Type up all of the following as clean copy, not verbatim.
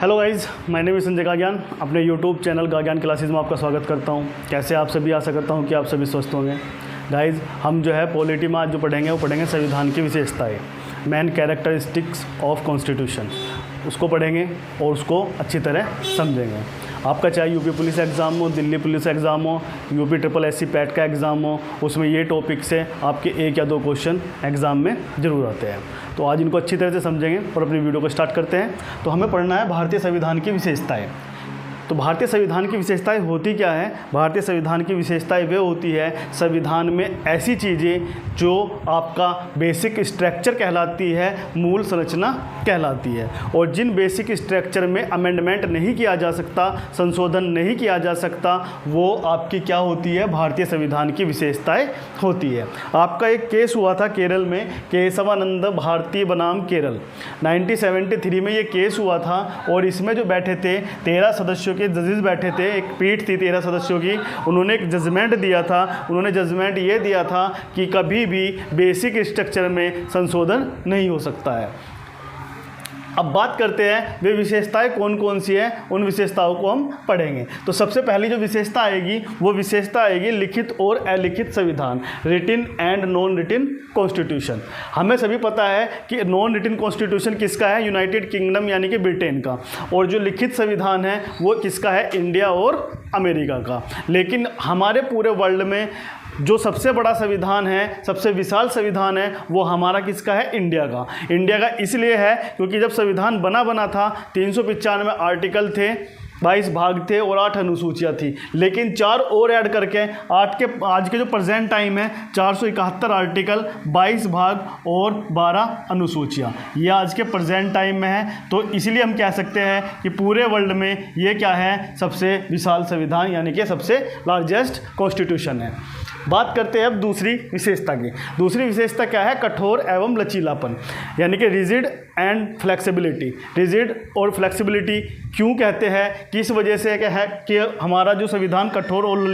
Hello guys, my name is Sanjay काज्ञान। अपने YouTube channel काज्ञान classes में आपका स्वागत करता हूं। कैसे आप सभी, आशा करता हूं कि आप सभी स्वस्थ होंगे। गाइज़, हम जो है पॉलिटी में आज जो पढ़ेंगे वो पढ़ेंगे संविधान की विशेषताएं, मेन कैरेक्टरिस्टिक्स ऑफ कॉन्स्टिट्यूशन। उसको पढ़ेंगे और उसको अच्छी तरह समझेंगे। आपका चाहे यूपी पुलिस एग्ज़ाम हो, दिल्ली पुलिस एग्ज़ाम हो, यूपी SSC पैट का एग्ज़ाम हो, उसमें ये टॉपिक से आपके 1 या 2 क्वेश्चन एग्ज़ाम में ज़रूर आते हैं। तो आज इनको अच्छी तरह से समझेंगे और अपनी वीडियो को स्टार्ट करते हैं। तो हमें पढ़ना है भारतीय संविधान की विशेषताएं। तो भारतीय संविधान की विशेषताएं होती क्या है? भारतीय संविधान की विशेषताएं वे होती है संविधान में ऐसी चीज़ें जो आपका बेसिक स्ट्रक्चर कहलाती है, मूल संरचना कहलाती है, और जिन बेसिक स्ट्रक्चर में अमेंडमेंट नहीं किया जा सकता, संशोधन नहीं किया जा सकता, वो आपकी क्या होती है? भारतीय संविधान की विशेषताएं होती है। आपका एक केस हुआ था केरल में, केशवानंद भारती बनाम केरल। 1973 में ये केस हुआ था और इसमें जो बैठे थे 13 सदस्यों के जजेस बैठे थे, एक पीठ थी 13 सदस्यों की। उन्होंने एक जजमेंट दिया था। उन्होंने जजमेंट ये दिया था कि कभी भी बेसिक स्ट्रक्चर में संशोधन नहीं हो सकता है। अब बात करते हैं वे विशेषताएं कौन कौन सी हैं, उन विशेषताओं को हम पढ़ेंगे। तो सबसे पहली जो विशेषता आएगी वो विशेषता आएगी लिखित और अलिखित संविधान, रिटिन एंड नॉन रिटिन कॉन्स्टिट्यूशन। हमें सभी पता है कि नॉन रिटिन कॉन्स्टिट्यूशन किसका है? यूनाइटेड किंगडम यानी कि ब्रिटेन का। और जो लिखित संविधान है वो किसका है? इंडिया और अमेरिका का। लेकिन हमारे पूरे वर्ल्ड में जो सबसे बड़ा संविधान है, सबसे विशाल संविधान है, वो हमारा किसका है? इंडिया का। इंडिया का इसलिए है क्योंकि जब संविधान बना था 395 आर्टिकल थे, 22 भाग थे और 8 अनुसूचियाँ थी। लेकिन 4 और ऐड करके आज के जो प्रेजेंट टाइम है 471 आर्टिकल, 22 भाग और 12 अनुसूचियाँ, ये आज के प्रेजेंट टाइम में है। तो इसलिए हम कह सकते हैं कि पूरे वर्ल्ड में ये क्या है? सबसे विशाल संविधान यानी कि सबसे लार्जेस्ट कॉन्स्टिट्यूशन है। बात करते हैं अब दूसरी विशेषता की। दूसरी विशेषता क्या है? कठोर एवं लचीलापन, यानी कि रिजिड एंड फ्लेक्सिबिलिटी। रिजिड और फ्लेक्सिबिलिटी क्यों कहते हैं? किस वजह से क्या है कि हमारा जो संविधान कठोर और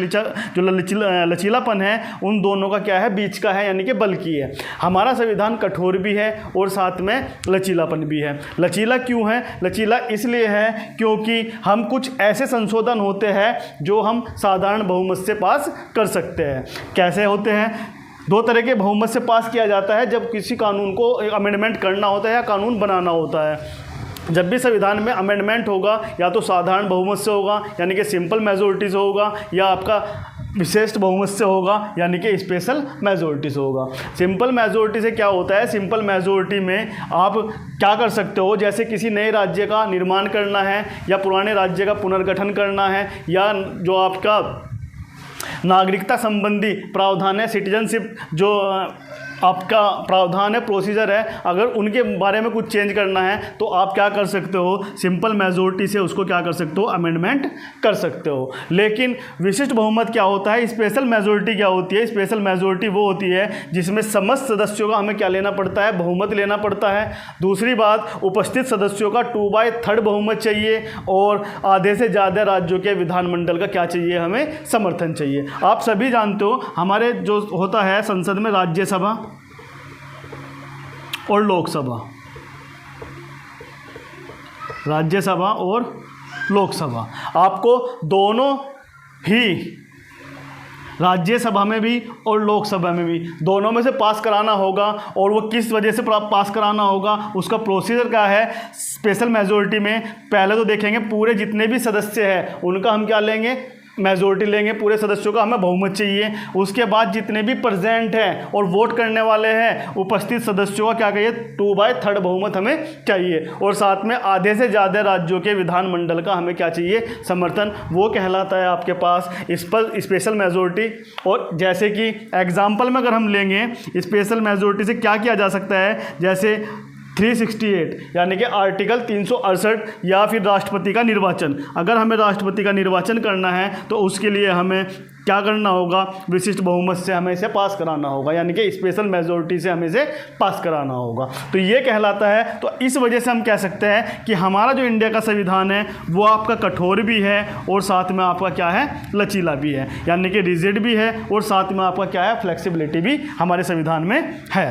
लचीलापन है, उन दोनों का क्या है? बीच का है, यानी कि बल्कि है। हमारा संविधान कठोर भी है और साथ में लचीलापन भी है। लचीला क्यों है? लचीला इसलिए है क्योंकि हम कुछ ऐसे संशोधन होते हैं जो हम साधारण बहुमत से पास कर सकते हैं। कैसे होते हैं? 2 तरह के बहुमत से पास किया जाता है जब किसी कानून को अमेंडमेंट करना होता है या कानून बनाना होता है। जब भी संविधान में अमेंडमेंट होगा या तो साधारण बहुमत से होगा यानी कि सिंपल मेजोरिटी से होगा, या आपका विशेष बहुमत से होगा यानी कि स्पेशल मेजोरिटी से होगा। सिंपल मेजोरिटी से क्या होता है? सिंपल मेजोरिटी में आप क्या कर सकते हो? जैसे किसी नए राज्य का निर्माण करना है या पुराने राज्य का पुनर्गठन करना है, या जो आपका नागरिकता संबंधी प्रावधान है, सिटीजनशिप जो आपका प्रावधान है, प्रोसीजर है, अगर उनके बारे में कुछ चेंज करना है तो आप क्या कर सकते हो? सिंपल मेजोरिटी से उसको क्या कर सकते हो? अमेंडमेंट कर सकते हो। लेकिन विशिष्ट बहुमत क्या होता है? स्पेशल मेजोरिटी क्या होती है? स्पेशल मेजोरिटी वो होती है जिसमें समस्त सदस्यों का हमें क्या लेना पड़ता है? बहुमत लेना पड़ता है। दूसरी बात, उपस्थित सदस्यों का 2/3 बहुमत चाहिए और आधे से ज़्यादा राज्यों के विधानमंडल का क्या चाहिए? हमें समर्थन चाहिए। आप सभी जानते हो हमारे जो होता है संसद में राज्यसभा और लोकसभा, राज्यसभा और लोकसभा, आपको दोनों ही राज्यसभा में भी और लोकसभा में भी दोनों में से पास कराना होगा। और वो किस वजह से पास कराना होगा? उसका प्रोसीजर क्या है? स्पेशल मेजोरिटी में पहले तो देखेंगे पूरे जितने भी सदस्य हैं उनका हम क्या लेंगे? मेजोरिटी लेंगे, पूरे सदस्यों का हमें बहुमत चाहिए। उसके बाद जितने भी प्रेजेंट हैं और वोट करने वाले हैं उपस्थित सदस्यों का क्या कहिए? 2/3 बहुमत हमें चाहिए। और साथ में आधे से ज़्यादा राज्यों के विधानमंडल का हमें क्या चाहिए? समर्थन। वो कहलाता है आपके पास इस पर स्पेशल मेजोरिटी। और जैसे कि एग्जाम्पल में अगर हम लेंगे स्पेशल मेजोरिटी से क्या किया जा सकता है, जैसे 368 यानी कि आर्टिकल 368, या फिर राष्ट्रपति का निर्वाचन। अगर हमें राष्ट्रपति का निर्वाचन करना है तो उसके लिए हमें क्या करना होगा? विशिष्ट बहुमत से हमें इसे पास कराना होगा, यानी कि स्पेशल मेजोरिटी से हमें इसे पास कराना होगा। तो ये कहलाता है। तो इस वजह से हम कह सकते हैं कि हमारा जो इंडिया का संविधान है वो आपका कठोर भी है और साथ में आपका क्या है? लचीला भी है, यानी कि रिजिड भी है और साथ में आपका क्या है? फ्लेक्सिबिलिटी भी हमारे संविधान में है।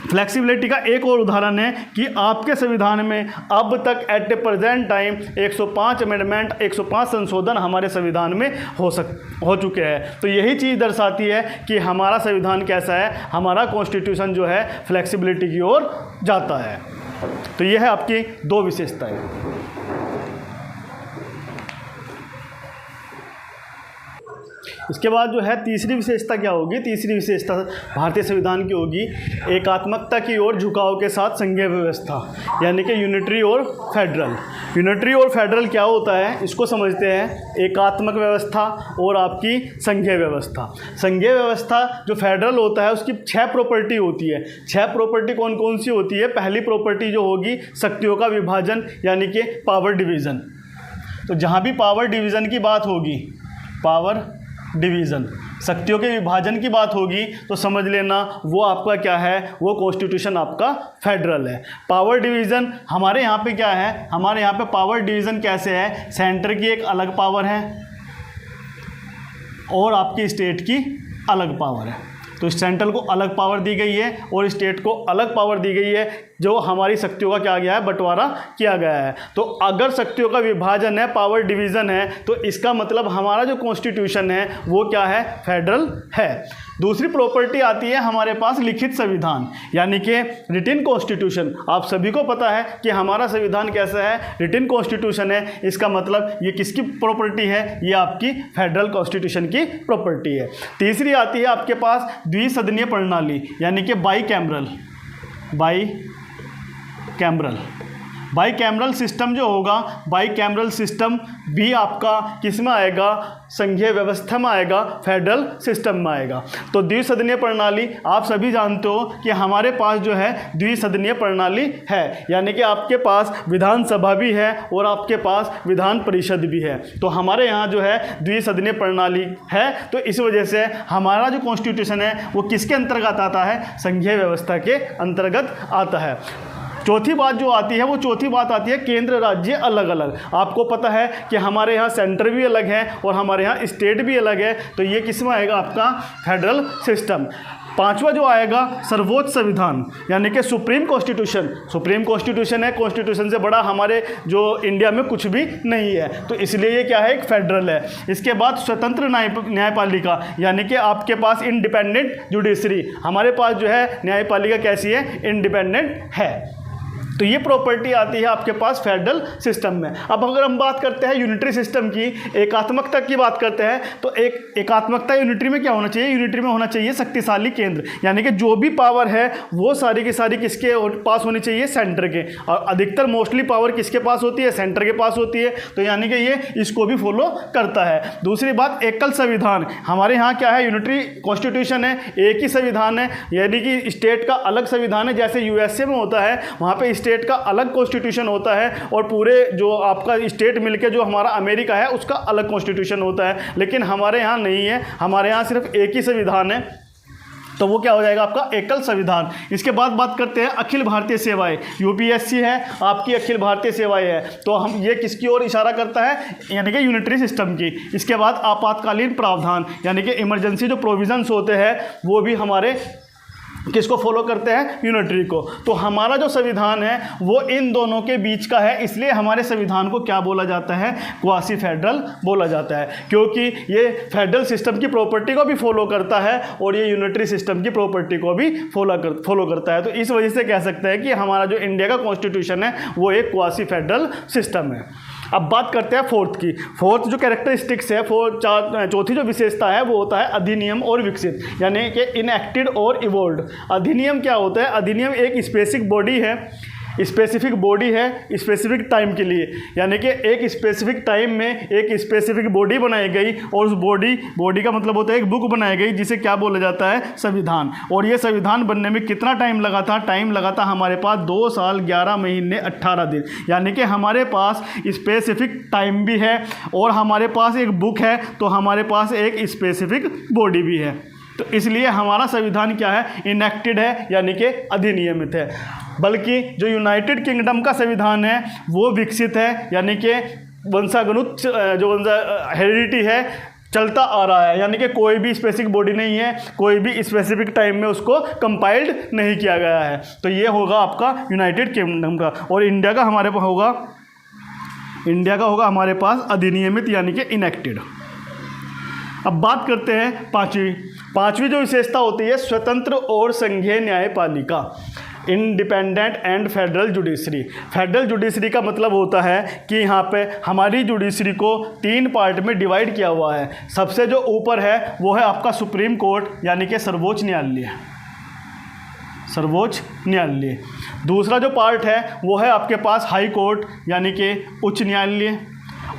फ्लेक्सिबिलिटी का एक और उदाहरण है कि आपके संविधान में अब तक एट ए प्रेजेंट टाइम 105 अमेंडमेंट, 105 संशोधन हमारे संविधान में हो चुके हैं। तो यही चीज़ दर्शाती है कि हमारा संविधान कैसा है, हमारा कॉन्स्टिट्यूशन जो है फ्लेक्सिबिलिटी की ओर जाता है। तो यह है आपकी दो विशेषताएं। इसके बाद जो है तीसरी विशेषता क्या होगी? तीसरी विशेषता भारतीय संविधान की होगी एकात्मकता की ओर झुकाव के साथ संघीय व्यवस्था, यानी कि यूनिटरी और फेडरल। यूनिटरी और फेडरल क्या होता है इसको समझते हैं। एकात्मक व्यवस्था और आपकी संघीय व्यवस्था। संघीय व्यवस्था जो फेडरल होता है उसकी 6 प्रॉपर्टी होती है। 6 प्रॉपर्टी कौन कौन सी होती है? पहली प्रॉपर्टी जो होगी शक्तियों का विभाजन, यानी कि पावर डिवीज़न। तो जहाँ भी पावर डिवीज़न की बात होगी, पावर डिवीज़न, शक्तियों के विभाजन की बात होगी, तो समझ लेना वो आपका क्या है, वो कॉन्स्टिट्यूशन आपका फेडरल है। पावर डिवीज़न हमारे यहाँ पे क्या है? हमारे यहाँ पे पावर डिवीज़न कैसे है? सेंटर की एक अलग पावर है और आपकी स्टेट की अलग पावर है। तो सेंट्रल को अलग पावर दी गई है और स्टेट को अलग पावर दी गई है, जो हमारी शक्तियों का क्या गया है, बंटवारा किया गया है। तो अगर शक्तियों का विभाजन है, पावर डिवीज़न है, तो इसका मतलब हमारा जो कॉन्स्टिट्यूशन है वो क्या है? फेडरल है। दूसरी प्रॉपर्टी आती है हमारे पास लिखित संविधान, यानी कि रिटिन कॉन्स्टिट्यूशन। आप सभी को पता है कि हमारा संविधान कैसा है? रिटिन कॉन्स्टिट्यूशन है। इसका मतलब ये किसकी प्रॉपर्टी है? ये आपकी फेडरल कॉन्स्टिट्यूशन की प्रॉपर्टी है। तीसरी आती है आपके पास द्विसदनीय प्रणाली, यानी कि बाई कैमरल सिस्टम जो होगा, बाई कैमरल सिस्टम भी आपका किस में आएगा? संघीय व्यवस्था में आएगा, फेडरल सिस्टम में आएगा। तो द्विसदनीय प्रणाली आप सभी जानते हो कि हमारे पास जो है द्विसदनीय प्रणाली है, यानी कि आपके पास विधानसभा भी है और आपके पास विधान परिषद भी है। तो हमारे यहाँ जो है द्विसदनीय प्रणाली है। तो इस वजह से हमारा जो कॉन्स्टिट्यूशन है वो किसके अंतर्गत आता है? संघीय व्यवस्था के अंतर्गत आता है। चौथी बात जो आती है, वो चौथी बात आती है केंद्र राज्य अलग अलग। आपको पता है कि हमारे यहाँ सेंटर भी अलग है और हमारे यहाँ स्टेट भी अलग है। तो ये किस में आएगा? आपका फेडरल सिस्टम। पांचवा जो आएगा सर्वोच्च संविधान, यानी कि सुप्रीम कॉन्स्टिट्यूशन। सुप्रीम कॉन्स्टिट्यूशन है, कॉन्स्टिट्यूशन से बड़ा हमारे जो इंडिया में कुछ भी नहीं है, तो इसलिए ये क्या है? एक फेडरल है। इसके बाद स्वतंत्र न्यायपालिका, यानी कि आपके पास इंडिपेंडेंट जुडिशरी। हमारे पास जो है न्यायपालिका कैसी है? इंडिपेंडेंट है। तो ये प्रॉपर्टी आती है आपके पास फेडरल सिस्टम में। अब अगर हम बात करते हैं यूनिटरी सिस्टम की, एकात्मकता की बात करते हैं, तो एक एकात्मकता यूनिटरी में क्या होना चाहिए? यूनिटरी में होना चाहिए शक्तिशाली केंद्र, यानी कि जो भी पावर है वो सारी की सारी किसके पास होनी चाहिए? सेंटर के। और अधिकतर मोस्टली पावर किसके पास होती है? सेंटर के पास होती है। तो यानी कि ये इसको भी फॉलो करता है। दूसरी बात एकल संविधान। हमारे यहाँ क्या है? यूनिटरी कॉन्स्टिट्यूशन है, एक ही संविधान है, यानी कि स्टेट का अलग संविधान है। जैसे यूएसए में होता है, वहाँ पे स्टेट का अलग कॉन्स्टिट्यूशन होता है और पूरे जो आपका स्टेट मिलके जो हमारा अमेरिका है उसका अलग कॉन्स्टिट्यूशन होता है। लेकिन हमारे यहाँ नहीं है, हमारे यहाँ सिर्फ एक ही संविधान है। तो वो क्या हो जाएगा? आपका एकल संविधान। इसके बाद बात करते हैं अखिल भारतीय सेवाएं। यूपीएससी है आपकी, अखिल भारतीय सेवाएं है। तो हम ये किसकी ओर इशारा करता है? यानी कि यूनिटरी सिस्टम की। इसके बाद आपातकालीन प्रावधान, यानी कि इमरजेंसी जो प्रोविजंस होते हैं वो भी हमारे किसको फॉलो करते हैं? यूनिटरी को। तो हमारा जो संविधान है वो इन दोनों के बीच का है, इसलिए हमारे संविधान को क्या बोला जाता है? क्वासी फेडरल बोला जाता है, क्योंकि ये फेडरल सिस्टम की प्रॉपर्टी को भी फॉलो करता है और ये यूनिटरी सिस्टम की प्रॉपर्टी को भी फॉलो करता है। तो इस वजह से कह सकते हैं कि हमारा जो इंडिया का कॉन्स्टिट्यूशन है वो एक क्वासी फेडरल सिस्टम है। अब बात करते हैं फोर्थ की। फोर्थ जो कैरेक्टरिस्टिक्स है, चौथी जो विशेषता है वो होता है अधिनियम और विकसित, यानी कि इनएक्टेड और इवोल्व्ड। अधिनियम क्या होता है? अधिनियम एक स्पेसिफिक बॉडी है स्पेसिफिक टाइम के लिए, यानी कि एक स्पेसिफिक टाइम में एक स्पेसिफिक बॉडी बनाई गई और उस बॉडी का मतलब होता है एक बुक बनाई गई जिसे क्या बोला जाता है? संविधान। और ये संविधान बनने में कितना टाइम लगा था? टाइम लगा था हमारे पास 2 साल 11 महीने 18 दिन, यानी कि हमारे पास स्पेसिफिक टाइम भी है और हमारे पास एक बुक है, तो हमारे पास एक स्पेसिफिक बॉडी भी है। तो इसलिए हमारा संविधान क्या है? इनएक्टेड है, यानी कि अधिनियमित है। बल्कि जो यूनाइटेड किंगडम का संविधान है वो विकसित है, यानी कि वंशागनुत जो हेरिडिटी है चलता आ रहा है, यानी कि कोई भी स्पेसिफिक बॉडी नहीं है, कोई भी स्पेसिफिक टाइम में उसको कंपाइल्ड नहीं किया गया है। तो ये होगा आपका यूनाइटेड किंगडम का। और इंडिया का हमारे पास होगा, इंडिया का होगा हमारे पास अधिनियमित यानी कि इनेक्टेड। अब बात करते हैं पांचवी जो विशेषता होती है स्वतंत्र और संघीय न्यायपालिका, independent and federal judiciary. Federal judiciary का मतलब होता है कि यहाँ पे हमारी जुडिशरी को 3 पार्ट में डिवाइड किया हुआ है। सबसे जो ऊपर है वो है आपका सुप्रीम कोर्ट यानी कि सर्वोच्च न्यायालय, सर्वोच्च न्यायालय। दूसरा जो पार्ट है वो है आपके पास हाई कोर्ट यानी कि उच्च न्यायालय।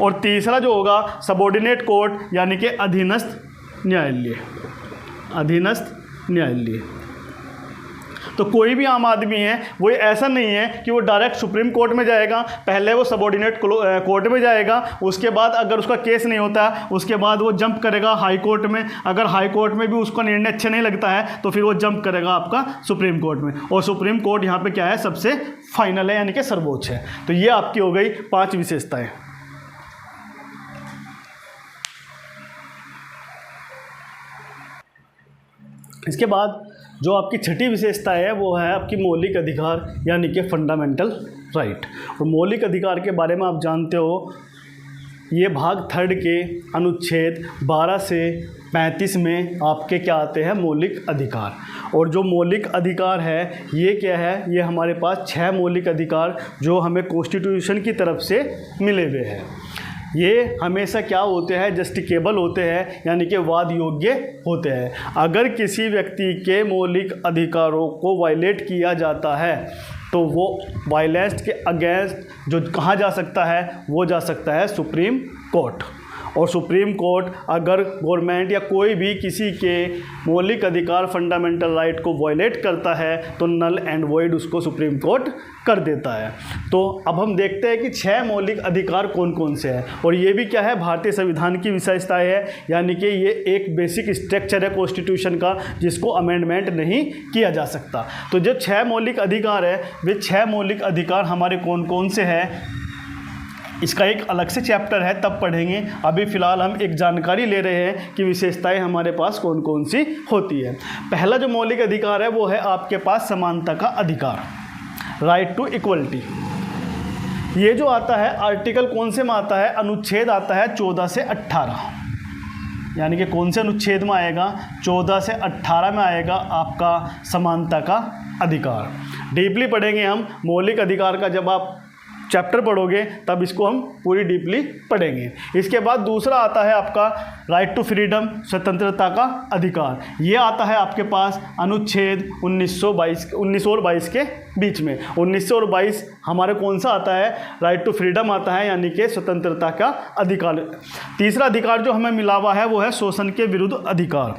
और तीसरा जो होगा सबऑर्डिनेट कोर्ट यानी कि अधीनस्थ न्यायालय, अधीनस्थ न्यायालय। तो कोई भी आम आदमी है वो ऐसा नहीं है कि वो डायरेक्ट सुप्रीम कोर्ट में जाएगा, पहले वो सबऑर्डिनेट कोर्ट में जाएगा, उसके बाद अगर उसका केस नहीं होता उसके बाद वो जंप करेगा हाई कोर्ट में। अगर हाई कोर्ट में भी उसका निर्णय अच्छा नहीं लगता है तो फिर वो जंप करेगा आपका सुप्रीम कोर्ट में। और सुप्रीम कोर्ट यहाँ पे क्या है, सबसे फाइनल है यानी कि सर्वोच्च है। तो ये आपकी हो गई 5 विशेषताएँ। इसके बाद जो आपकी छठी विशेषता है वो है आपकी मौलिक अधिकार यानी कि फंडामेंटल राइट। और मौलिक अधिकार के बारे में आप जानते हो, ये भाग 3 के अनुच्छेद 12 से 35 में आपके क्या आते हैं, मौलिक अधिकार। और जो मौलिक अधिकार है ये क्या है, ये हमारे पास 6 मौलिक अधिकार जो हमें कॉन्स्टिट्यूशन की तरफ से मिले हुए हैं। ये हमेशा क्या होते हैं, जस्टिकेबल होते हैं यानी कि वाद योग्य होते हैं। अगर किसी व्यक्ति के मौलिक अधिकारों को वायलेट किया जाता है तो वो वायलेंस के अगेंस्ट जो कहा जा सकता है वो जा सकता है सुप्रीम कोर्ट। और सुप्रीम कोर्ट अगर गवर्नमेंट या कोई भी किसी के मौलिक अधिकार फंडामेंटल राइट को वायलेट करता है तो नल एंड वॉइड उसको सुप्रीम कोर्ट कर देता है। तो अब हम देखते हैं कि 6 मौलिक अधिकार कौन कौन से हैं। और ये भी क्या है, भारतीय संविधान की विशेषताएं है, यानी कि ये एक बेसिक स्ट्रक्चर है कॉन्स्टिट्यूशन का जिसको अमेंडमेंट नहीं किया जा सकता। तो जो 6 मौलिक अधिकार है वे 6 मौलिक अधिकार हमारे कौन कौन से हैं, इसका एक अलग से चैप्टर है, तब पढ़ेंगे। अभी फ़िलहाल हम एक जानकारी ले रहे हैं कि विशेषताएं हमारे पास कौन कौन सी होती है। पहला जो मौलिक अधिकार है वो है आपके पास समानता का अधिकार, राइट टू इक्वलिटी। ये जो आता है आर्टिकल कौन से में आता है, अनुच्छेद आता है 14 से 18, यानी कि कौन से अनुच्छेद में आएगा, 14 से 18 में आएगा आपका समानता का अधिकार। डीपली पढ़ेंगे हम मौलिक अधिकार का, जब आप चैप्टर पढ़ोगे तब इसको हम पूरी डीपली पढ़ेंगे। इसके बाद दूसरा आता है आपका राइट टू फ्रीडम, स्वतंत्रता का अधिकार। ये आता है आपके पास अनुच्छेद 19 और 22 के बीच में। 19 और 22 हमारे कौन सा आता है, राइट टू फ्रीडम आता है यानी कि स्वतंत्रता का अधिकार। तीसरा अधिकार जो हमें मिला हुआ है वो है शोषण के विरुद्ध अधिकार,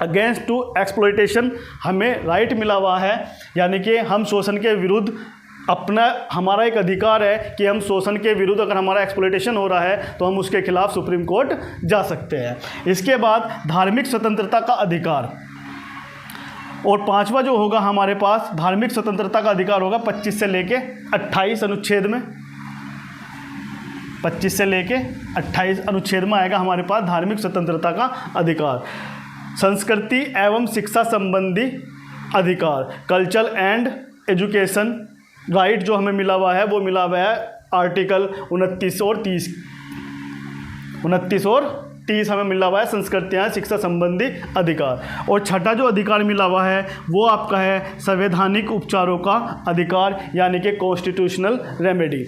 अगेंस्ट टू एक्सप्लॉयटेशन हमें राइट मिला हुआ है, यानी कि हम शोषण के विरुद्ध अपना हमारा एक अधिकार है कि हम शोषण के विरुद्ध अगर हमारा एक्सप्लॉयटेशन हो रहा है तो हम उसके खिलाफ सुप्रीम कोर्ट जा सकते हैं। इसके बाद धार्मिक स्वतंत्रता का अधिकार। और 5वां जो होगा हमारे पास धार्मिक स्वतंत्रता का अधिकार होगा 25 से लेके 28 अनुच्छेद में, 25 से लेके 28 अनुच्छेद में आएगा हमारे पास धार्मिक स्वतंत्रता का अधिकार। संस्कृति एवं शिक्षा संबंधी अधिकार, कल्चरल एंड एजुकेशन राइट जो हमें मिला हुआ है वो मिला हुआ है आर्टिकल 29 और 30 हमें मिला हुआ है संस्कृतियाँ शिक्षा संबंधी अधिकार। और छठा जो अधिकार मिला हुआ है वो आपका है संवैधानिक उपचारों का अधिकार, यानी कि कॉन्स्टिट्यूशनल रेमेडी।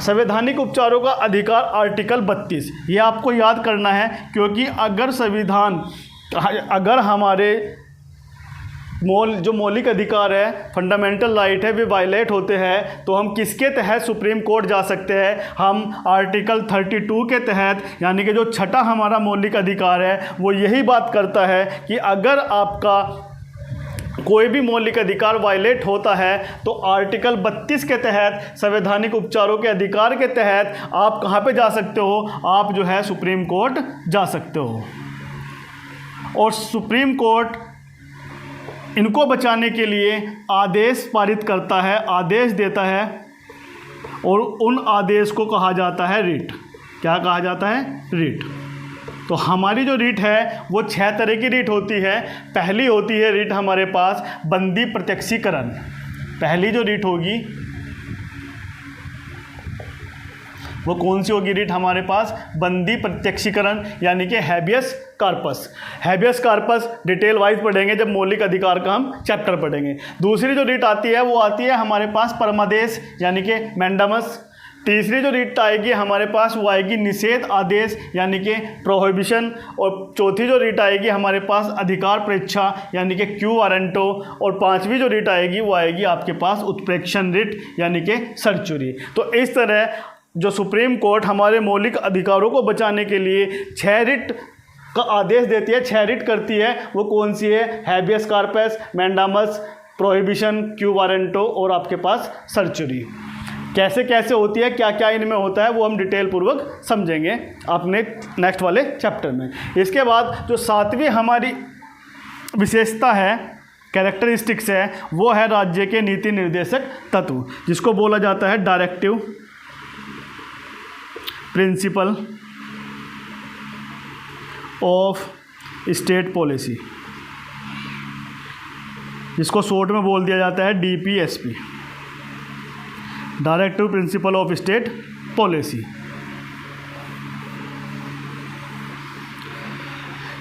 संवैधानिक उपचारों का अधिकार आर्टिकल 32, ये आपको याद करना है क्योंकि अगर हमारे जो मौलिक अधिकार है फंडामेंटल राइट है वे वायलेट होते हैं तो हम किसके तहत सुप्रीम कोर्ट जा सकते हैं, हम आर्टिकल 32 के तहत। यानी कि जो छठा हमारा मौलिक अधिकार है वो यही बात करता है कि अगर आपका कोई भी मौलिक अधिकार वायलेट होता है तो आर्टिकल 32 के तहत संवैधानिक उपचारों के अधिकार के तहत आप कहाँ पे जा सकते हो, आप जो है सुप्रीम कोर्ट जा सकते हो। और सुप्रीम कोर्ट इनको बचाने के लिए आदेश पारित करता है, आदेश देता है, और उन आदेश को कहा जाता है रिट। क्या कहा जाता है, रिट। तो हमारी जो रीट है वो 6 तरह की रीट होती है। पहली होती है रीट हमारे पास बंदी प्रत्यक्षीकरण। पहली जो रीट होगी वो कौन सी होगी रीट हमारे पास? बंदी प्रत्यक्षीकरण, यानी कि habeas corpus. Habeas corpus detail wise पढ़ेंगे जब मौलिक अधिकार का हम चैप्टर पढ़ेंगे। दूसरी जो रीट आती है वो आती है हमारे पास परमादेश, यानी कि मैंडामस। तीसरी जो रीट आएगी हमारे पास वो आएगी निषेध आदेश, यानी कि प्रोहिबिशन। और चौथी जो रीट आएगी हमारे पास अधिकार परीक्षा, यानी कि क्यू वारंटो। और पांचवी जो रीट आएगी वो आएगी आपके पास उत्प्रेक्षण रीट, यानी कि सर्चुरी। तो इस तरह जो सुप्रीम कोर्ट हमारे मौलिक अधिकारों को बचाने के लिए 6 रिट का आदेश देती है, 6 रिट करती है, वो कौन सी है? Habeas corpus, mandamus, prohibition, quo warranto और आपके पास सर्चुरी। कैसे कैसे होती है, क्या क्या इनमें होता है, वो हम डिटेल पूर्वक समझेंगे अपने नेक्स्ट वाले चैप्टर में। इसके बाद जो 7वीं हमारी विशेषता है, कैरेक्टरिस्टिक्स है, वो है राज्य के नीति निर्देशक तत्व, जिसको बोला जाता है directive principle of state policy, जिसको शॉर्ट में बोल दिया जाता है DPSP, directive principle of state policy.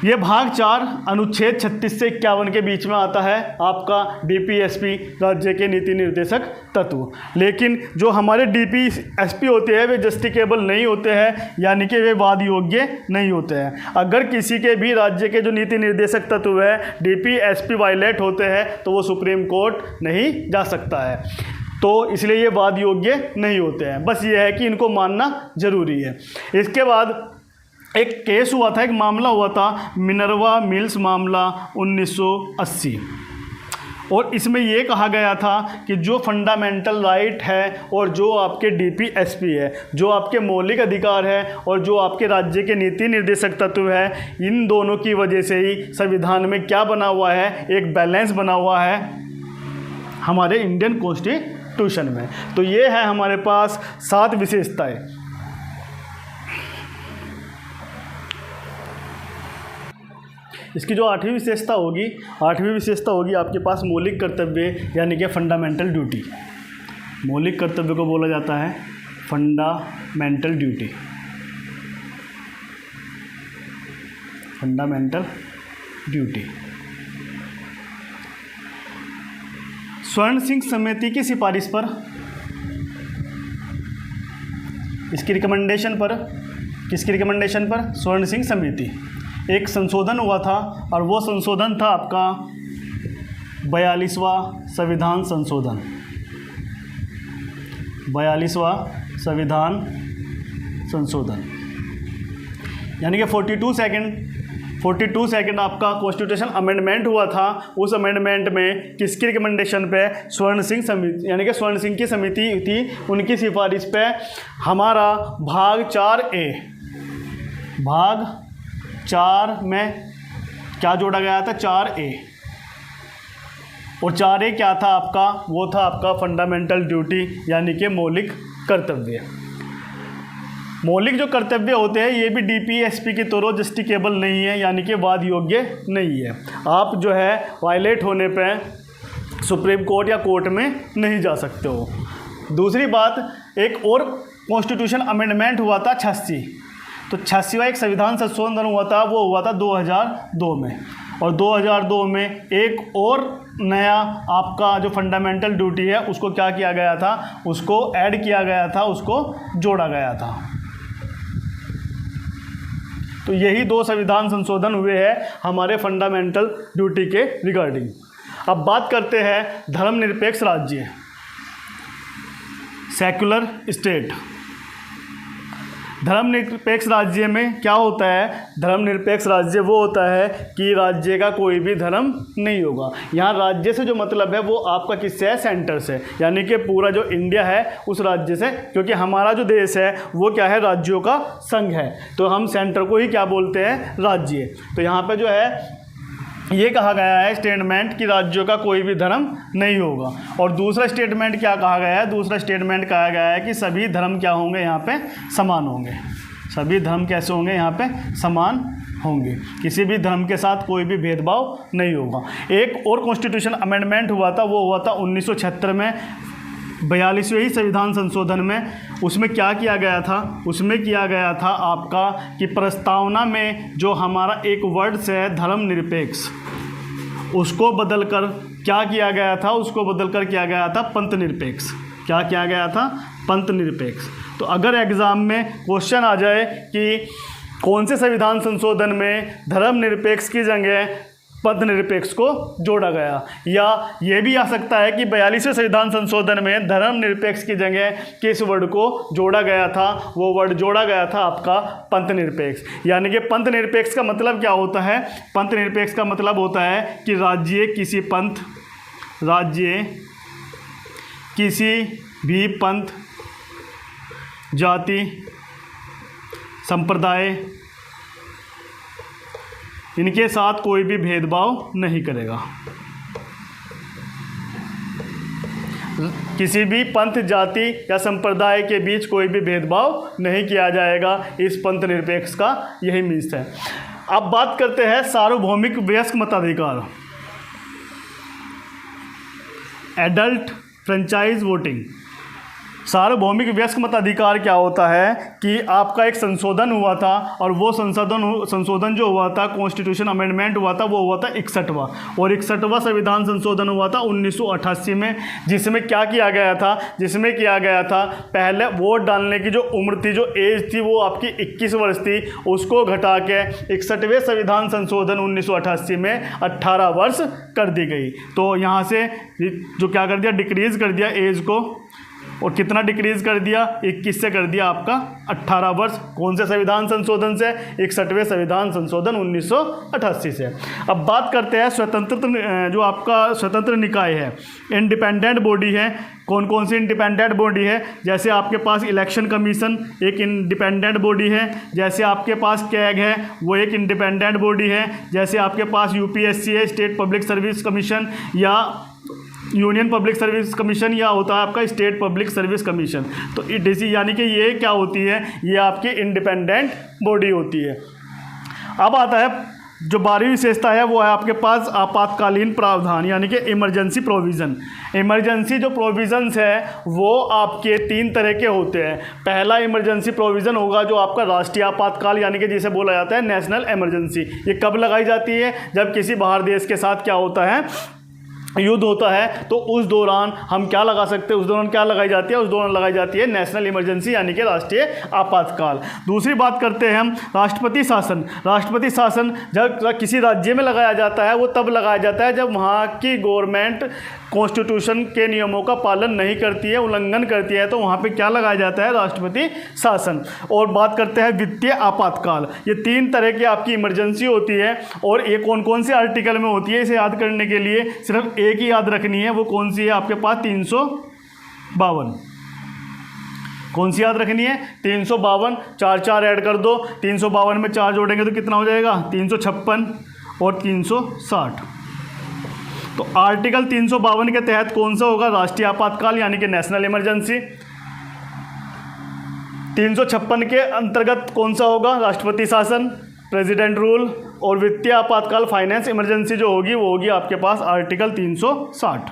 ये भाग 4 अनुच्छेद 36 से 51 के बीच में आता है आपका DPSP, राज्य के नीति निर्देशक तत्व। लेकिन जो हमारे DPSP होते हैं वे जस्टिकेबल नहीं होते हैं, यानी कि वे वाद योग्य नहीं होते हैं। अगर किसी के भी राज्य के जो नीति निर्देशक तत्व है DPSP वायलेट होते हैं तो वो सुप्रीम कोर्ट नहीं जा सकता है। तो इसलिए ये वाद योग्य नहीं होते हैं, बस ये है कि इनको मानना जरूरी है। इसके बाद एक केस हुआ था, एक मामला हुआ था, मिनर्वा मिल्स मामला 1980, और इसमें ये कहा गया था कि जो फंडामेंटल राइट है और जो आपके DPSP है, जो आपके मौलिक अधिकार है और जो आपके राज्य के नीति निर्देशक तत्व है, इन दोनों की वजह से ही संविधान में क्या बना हुआ है? एक बैलेंस बना हुआ है हमारे इंडियन कॉन्स्टिट्यूशन में। तो ये है हमारे पास 7 विशेषताएं। इसकी जो 8वीं विशेषता होगी, 8वीं विशेषता होगी आपके पास मौलिक कर्तव्य, यानी कि फंडामेंटल ड्यूटी। मौलिक कर्तव्य को बोला जाता है फंडामेंटल ड्यूटी, फंडामेंटल ड्यूटी। स्वर्ण सिंह समिति की सिफारिश पर, इसकी रिकमेंडेशन पर, किसकी रिकमेंडेशन पर? स्वर्ण सिंह समिति। एक संशोधन हुआ था और वो संशोधन था आपका 42वां संविधान संशोधन, 42वां संविधान संशोधन, यानी कि 42 सेकंड आपका कॉन्स्टिट्यूशन अमेंडमेंट हुआ था। उस अमेंडमेंट में किसकी रिकमेंडेशन पे? स्वर्ण सिंह समिति, यानी कि स्वर्ण सिंह की समिति थी, उनकी सिफारिश पे हमारा भाग 4A, भाग 4 में क्या जोड़ा गया था? 4A। और 4A क्या था आपका? वो था आपका फंडामेंटल ड्यूटी, यानी कि मौलिक कर्तव्य। मौलिक जो कर्तव्य होते हैं ये भी DPSP की तरह जस्टिकेबल नहीं है, यानी कि वाद योग्य नहीं है। आप जो है वायलेट होने पे सुप्रीम कोर्ट या कोर्ट में नहीं जा सकते हो। दूसरी बात, एक और कॉन्स्टिट्यूशन अमेंडमेंट हुआ था 86, तो 86वां एक संविधान संशोधन हुआ था, वो हुआ था 2002 में। और 2002 में एक और नया आपका जो फंडामेंटल ड्यूटी है उसको क्या किया गया था? उसको ऐड किया गया था, उसको जोड़ा गया था। तो यही 2 संविधान संशोधन हुए हैं हमारे फंडामेंटल ड्यूटी के रिगार्डिंग। अब बात करते हैं धर्मनिरपेक्ष राज्य, सेक्युलर स्टेट। धर्मनिरपेक्ष राज्य में क्या होता है? धर्मनिरपेक्ष राज्य वो होता है कि राज्य का कोई भी धर्म नहीं होगा। यहाँ राज्य से जो मतलब है वो आपका किससे है? सेंटर से, यानी कि पूरा जो इंडिया है उस राज्य से, क्योंकि हमारा जो देश है वो क्या है? राज्यों का संघ है, तो हम सेंटर को ही क्या बोलते हैं? राज्य। तो यहाँ पे जो है ये कहा गया है स्टेटमेंट कि राज्यों का कोई भी धर्म नहीं होगा। और दूसरा स्टेटमेंट क्या कहा गया है? दूसरा स्टेटमेंट कहा गया है कि सभी धर्म क्या होंगे? यहाँ पे समान होंगे। सभी धर्म कैसे होंगे? यहाँ पे समान होंगे, किसी भी धर्म के साथ कोई भी भेदभाव नहीं होगा। एक और कॉन्स्टिट्यूशन अमेंडमेंट हुआ था, वो हुआ था 1976 में, 42वें संविधान संशोधन में। उसमें क्या किया गया था? उसमें किया गया था आपका कि प्रस्तावना में जो हमारा एक वर्ड्स है धर्मनिरपेक्ष, उसको बदलकर क्या किया गया था? उसको बदलकर किया गया था पंथ निरपेक्ष। क्या किया गया था? पंथ निरपेक्ष। तो अगर एग्ज़ाम में क्वेश्चन आ जाए कि कौन से संविधान संशोधन में धर्मनिरपेक्ष की जगह पंथ निरपेक्ष को जोड़ा गया, या ये भी आ सकता है कि 42वें संविधान संशोधन में धर्मनिरपेक्ष की जगह किस वर्ड को जोड़ा गया था? वो वर्ड जोड़ा गया था आपका पंथ निरपेक्ष। यानी कि पंथ निरपेक्ष का मतलब क्या होता है? पंथ निरपेक्ष का मतलब होता है कि राज्य किसी भी पंथ, जाति, संप्रदाय, इनके साथ कोई भी भेदभाव नहीं करेगा। किसी भी पंथ, जाति या संप्रदाय के बीच कोई भी भेदभाव नहीं किया जाएगा। इस पंथ निरपेक्ष का यही मीन्स है। अब बात करते हैं सार्वभौमिक वयस्क मताधिकार, एडल्ट फ्रेंचाइज वोटिंग। सार्वभौमिक वयस्क मताधिकार क्या होता है कि आपका एक संशोधन हुआ था, और वो संशोधन जो हुआ था, कॉन्स्टिट्यूशन अमेंडमेंट हुआ था, वो हुआ था 61वां, और 61वां संविधान संशोधन हुआ था 1988 में। जिसमें क्या किया गया था? जिसमें किया गया था पहले वोट डालने की जो उम्र थी, जो एज थी, वो आपकी 21 वर्ष थी, उसको घटा के 61वें संविधान संशोधन 1988 में 18 वर्ष कर दी गई। तो यहाँ से जो क्या कर दिया, डिक्रीज़ कर दिया एज को, और कितना डिक्रीज़ कर दिया? 21 से कर दिया आपका 18 वर्ष। कौन से संविधान संशोधन से? 61वें संविधान संशोधन 1988 से। अब बात करते हैं स्वतंत्र, जो आपका स्वतंत्र निकाय है, इंडिपेंडेंट बॉडी है। कौन कौन सी इंडिपेंडेंट बॉडी है? जैसे आपके पास इलेक्शन कमीशन एक इंडिपेंडेंट बॉडी है, जैसे आपके पास कैग है, वो एक इंडिपेंडेंट बॉडी है, जैसे आपके पास यूपीएससी है, स्टेट पब्लिक सर्विस कमीशन, या यूनियन पब्लिक सर्विस कमीशन, या होता है आपका स्टेट पब्लिक सर्विस कमीशन। तो ईडीसी यानी कि ये क्या होती है? ये आपकी इंडिपेंडेंट बॉडी होती है। अब आता है जो 12वीं विशेषता है, वो है आपके पास आपातकालीन प्रावधान, यानी कि इमरजेंसी प्रोविज़न। इमरजेंसी जो प्रोविज़न्स है वो आपके 3 तरह के होते हैं। पहला इमरजेंसी प्रोविज़न होगा जो आपका राष्ट्रीय आपातकाल, यानी कि जिसे बोला जाता है नेशनल इमरजेंसी। ये कब लगाई जाती है? जब किसी बाहर देश के साथ क्या होता है, युद्ध होता है, तो उस दौरान हम क्या लगा सकते हैं? उस दौरान क्या लगाई जाती है? उस दौरान लगाई जाती है नेशनल इमरजेंसी, यानी कि राष्ट्रीय आपातकाल। दूसरी बात करते हैं हम राष्ट्रपति शासन। राष्ट्रपति शासन जब किसी राज्य में लगाया जाता है, वो तब लगाया जाता है जब वहाँ की गवर्नमेंट कॉन्स्टिट्यूशन के नियमों का पालन नहीं करती है, उल्लंघन करती है, तो वहाँ पे क्या लगाया जाता है? राष्ट्रपति शासन। और बात करते हैं वित्तीय आपातकाल। ये 3 तरह की आपकी इमरजेंसी होती है, और ये कौन कौन से आर्टिकल में होती है? इसे याद करने के लिए सिर्फ एक ही याद रखनी है, वो कौन सी है? आपके पास 352। कौन सी याद रखनी है? 352। 4 ऐड कर दो, 352 में 4 जोड़ेंगे तो कितना हो जाएगा? 356 और 360। तो आर्टिकल 352 के तहत कौन सा होगा? राष्ट्रीय आपातकाल, यानी कि नेशनल इमरजेंसी। 356 के अंतर्गत कौन सा होगा? राष्ट्रपति शासन, प्रेसिडेंट रूल। और वित्तीय आपातकाल, फाइनेंस इमरजेंसी जो होगी, वो होगी आपके पास आर्टिकल 360।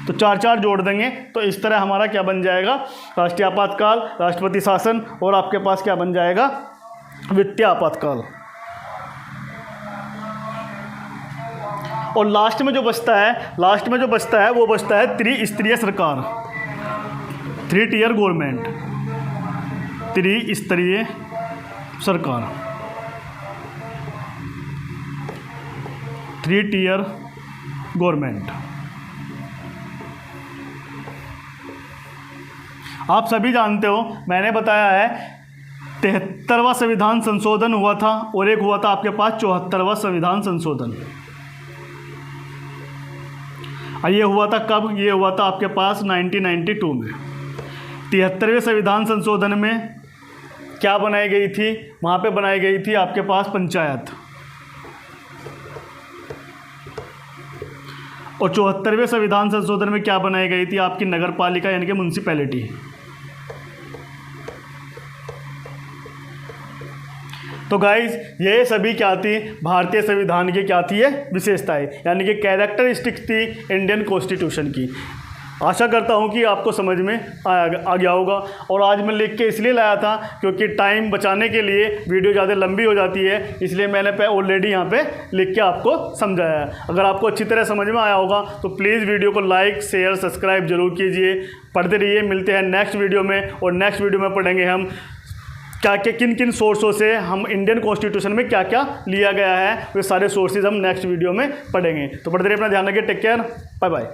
तो 4 जोड़ देंगे तो इस तरह हमारा क्या बन जाएगा? राष्ट्रीय आपातकाल, राष्ट्रपति शासन, और आपके पास क्या बन जाएगा? वित्तीय आपातकाल। और लास्ट में जो बचता है वो बचता है त्रिस्तरीय सरकार, 3 टियर गवर्नमेंट, त्रिस्तरीय सरकार, 3 टियर गवर्नमेंट। आप सभी जानते हो, मैंने बताया है 73वां संविधान संशोधन हुआ था, और एक हुआ था आपके पास 74वां संविधान संशोधन। ये हुआ था कब? ये हुआ था आपके पास 1992 में। 73वें संविधान संशोधन में क्या बनाई गई थी? वहाँ पे बनाई गई थी आपके पास पंचायत। और 74वें संविधान संशोधन में क्या बनाई गई थी? आपकी नगर पालिका, यानी कि म्यूनसिपैलिटी। तो गाइज ये सभी क्या थी, भारतीय संविधान की क्या थी, ये विशेषताएं, यानी कि कैरेक्टरिस्टिक्स थी इंडियन कॉन्स्टिट्यूशन की। आशा करता हूँ कि आपको समझ में आ गया होगा। और आज मैं लिख के इसलिए लाया था क्योंकि टाइम बचाने के लिए वीडियो ज़्यादा लंबी हो जाती है, इसलिए मैंने ऑलरेडी यहाँ पे लिख के आपको समझाया है। अगर आपको अच्छी तरह समझ में आया होगा तो प्लीज़ वीडियो को लाइक शेयर सब्सक्राइब जरूर कीजिए। पढ़ते रहिए। मिलते हैं नेक्स्ट वीडियो में, और नेक्स्ट वीडियो में पढ़ेंगे हम क्या क्या किन किन सोर्सों से हम इंडियन कॉन्स्टिट्यूशन में क्या क्या लिया गया है, वे सारे सोर्सेज हम नेक्स्ट वीडियो में पढ़ेंगे। तो पढ़ते रहिए, अपना ध्यान रखिए। Take care, bye bye.